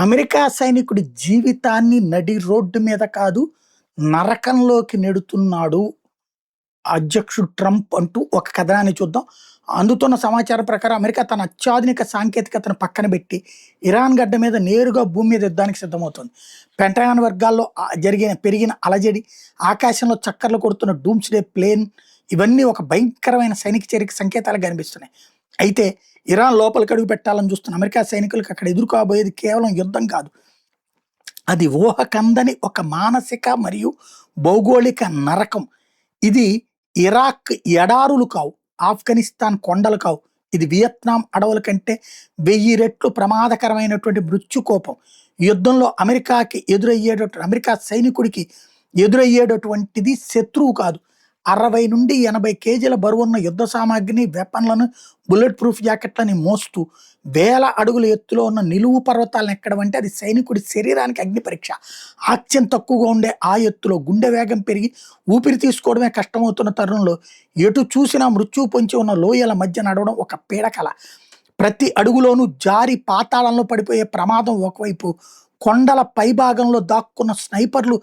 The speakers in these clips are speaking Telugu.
అమెరికా సైనికుడి జీవితాన్ని నడి రోడ్డు మీద కాదు, నరకంలోకి నెడుతున్నాడు అధ్యక్షుడు ట్రంప్ అంటూ ఒక కథనాన్ని చూద్దాం. అందుతున్న సమాచారం ప్రకారం అమెరికా తన అత్యాధునిక సాంకేతికతను పక్కన పెట్టి ఇరాన్ గడ్డ మీద నేరుగా భూమి మీద యుద్ధానికి సిద్ధమవుతుంది. పెంటగాన్ వర్గాల్లో పెరిగిన అలజడి, ఆకాశంలో చక్కర్లు కొడుతున్న డూమ్స్డే ప్లేన్ ఇవన్నీ ఒక భయంకరమైన సైనిక చర్యకి సంకేతాలు కనిపిస్తున్నాయి. అయితే ఇరాన్ లోపలికి అడుగు పెట్టాలని చూస్తున్న అమెరికా సైనికులకు అక్కడ ఎదుర్కోబోయేది కేవలం యుద్ధం కాదు, అది ఊహకందని ఒక మానసిక మరియు భౌగోళిక నరకం. ఇది ఇరాక్ ఎడారులు కావు, ఆఫ్ఘనిస్తాన్ కొండలు కావు, ఇది వియత్నాం అడవుల కంటే 1000 రెట్లు ప్రమాదకరమైనటువంటి మృత్యుకోపం. యుద్ధంలో అమెరికా సైనికుడికి ఎదురయ్యేటటువంటిది శత్రువు కాదు, 60 నుండి 80 కేజీల బరువున్న యుద్ధ సామాగ్రిని, వెపన్లను, బుల్లెట్ ప్రూఫ్ జాకెట్లని మోస్తూ వేల అడుగుల ఎత్తులో ఉన్న నిలువు పర్వతాలను ఎక్కడం అంటే అది సైనికుడి శరీరానికి అగ్ని పరీక్ష. ఆక్సిజన్ తక్కువగా ఉండే ఆ ఎత్తులో గుండె వేగం పెరిగి ఊపిరి తీసుకోవడమే కష్టమవుతున్న తరుణంలో ఎటు చూసినా మృత్యువు పొంచి ఉన్న లోయల మధ్య నడవడం ఒక పీడకల. ప్రతి అడుగులోనూ జారి పాతాళంలో పడిపోయే ప్రమాదం ఒకవైపు, కొండల పైభాగంలో దాక్కున్న స్నైపర్లు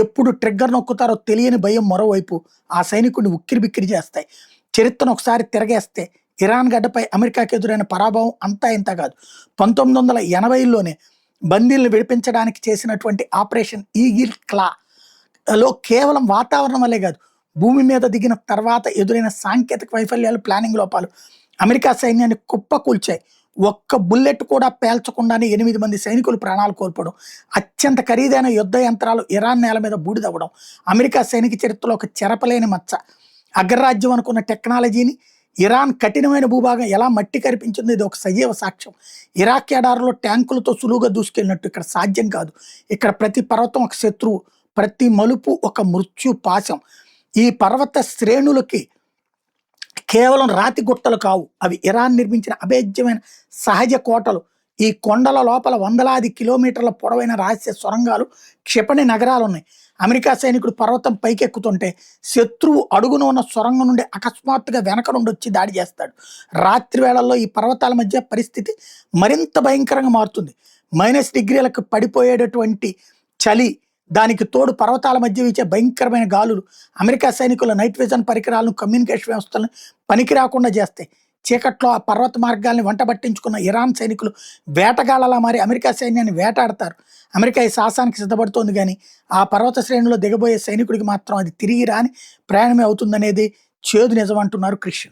ఎప్పుడు ట్రిగ్గర్ నొక్కుతారో తెలియని భయం మరోవైపు ఆ సైనికుడిని ఉక్కిరిబిక్కిరి చేస్తాయి. చరిత్రను ఒకసారి తిరగేస్తే ఇరాన్ గడ్డపై అమెరికాకి ఎదురైన పరాభవం అంతా ఇంత కాదు. 1980లోనే బందీలను విడిపించడానికి చేసినటువంటి ఆపరేషన్ ఈగిల్ క్లాలో కేవలం వాతావరణం వల్లే కాదు, భూమి మీద దిగిన తర్వాత ఎదురైన సాంకేతిక వైఫల్యాలు, ప్లానింగ్ లోపాలు అమెరికా సైన్యాన్ని కుప్పకూల్చాయి. ఒక్క బుల్లెట్ కూడా పేల్చకుండానే 8 మంది సైనికులు ప్రాణాలు కోల్పోవడం, అత్యంత ఖరీదైన యుద్ధ యంత్రాలు ఇరాన్ నేల మీద బూడిదవ్వడం అమెరికా సైనిక చరిత్రలో ఒక చెరపలేని మచ్చ. అగ్రరాజ్యం అనుకున్న టెక్నాలజీని ఇరాన్ కఠినమైన భూభాగం ఎలా మట్టి కరిపించింది, ఇది ఒక సజీవ సాక్ష్యం. ఇరాక్ ఎడారిలో ట్యాంకులతో సులువుగా దూసుకెళ్ళినట్టు ఇక్కడ సాధ్యం కాదు. ఇక్కడ ప్రతి పర్వతం ఒక శత్రువు, ప్రతి మలుపు ఒక మృత్యు పాశం. ఈ పర్వత శ్రేణులకి కేవలం రాతి గుట్టలు కావు, అవి ఇరాన్ నిర్మించిన అభేద్యమైన సహజ కోటలు. ఈ కొండల లోపల వందలాది కిలోమీటర్ల పొడవైన రహస్య సొరంగాలు, క్షిపణి నగరాలు ఉన్నాయి. అమెరికా సైనికుడు పర్వతం పైకెక్కుతుంటే శత్రువు అడుగున ఉన్న సొరంగం నుండి అకస్మాత్తుగా వెనక నుండి వచ్చి దాడి చేస్తాడు. రాత్రి వేళల్లో ఈ పర్వతాల మధ్య పరిస్థితి మరింత భయంకరంగా మారుతుంది. -డిగ్రీలకు పడిపోయేటటువంటి చలి, దానికి తోడు పర్వతాల మధ్య వీచే భయంకరమైన గాలులు అమెరికా సైనికుల నైట్ విజన్ పరికరాలను, కమ్యూనికేషన్ వ్యవస్థలను పనికి రాకుండా చేస్తాయి. చీకట్లో ఆ పర్వత మార్గాల్ని వంటబట్టించుకున్న ఇరాన్ సైనికులు వేటగాళ్ళలా మారి అమెరికా సైన్యాన్ని వేటాడతారు. అమెరికా ఈ సాహసానికి సిద్ధపడుతోంది, కానీ ఆ పర్వత శ్రేణిలో దిగబోయే సైనికుడికి మాత్రం అది తిరిగి రాని ప్రయాణమే అవుతుందనేది చేదు నిజం అంటున్నారు క్రిష్.